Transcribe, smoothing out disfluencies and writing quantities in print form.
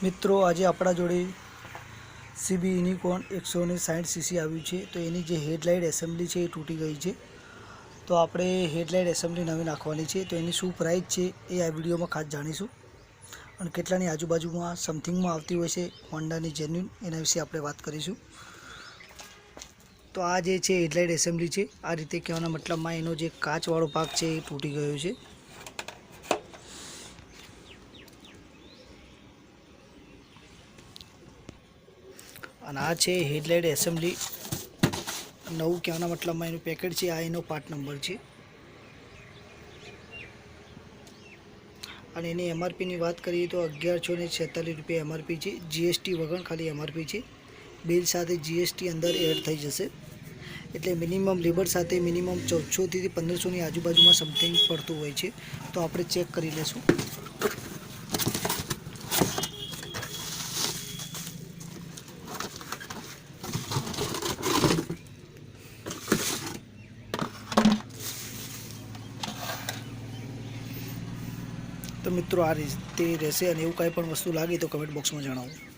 મિત્રો આજે આપણા જોડે CB યુનિકોર્ન 160 સીસી આવ્યું છે। તો એની જે હેડલાઇટ એસેમ્બલી છે એ તૂટી ગઈ છે। તો આપણે હેડલાઇટ એસેમ્બલી નવી નાખવાની છે। તો એની શું પ્રાઇસ છે એ આ વિડીયોમાં ખાસ જાણીશું અને કેટલાની આજુબાજુમાં સમથિંગમાં આવતી હોય છે હોન્ડાની જેન્યુન, એના વિશે આપણે વાત કરીશું। તો આ જે છે હેડલાઇટ એસેમ્બલી છે। આ રીતે કહેવાના મતલબમાં એનો જે કાચવાળો ભાગ છે એ તૂટી ગયો છે। અને આ છે હેડલાઇટ એસેમ્બલી નવું કહેવાના મતલબમાં એનું પેકેટ છે। આ એનો પાર્ટ નંબર છે અને એની MRPની વાત કરીએ તો 1146 રૂપિયા MRP છે। GST વગર ખાલી MRP છે। બિલ સાથે GST અંદર એડ થઈ જશે, એટલે મિનિમમ લેબર સાથે મિનિમમ 1400 થી 1500ની આજુબાજુમાં સમથિંગ પડતું હોય છે। તો આપણે ચેક કરી લેશું। તો મિત્રો આ રીતે રહેશે અને એવું કાંઈ પણ વસ્તુ લાગે તો કમેન્ટ બોક્સમાં જણાવો।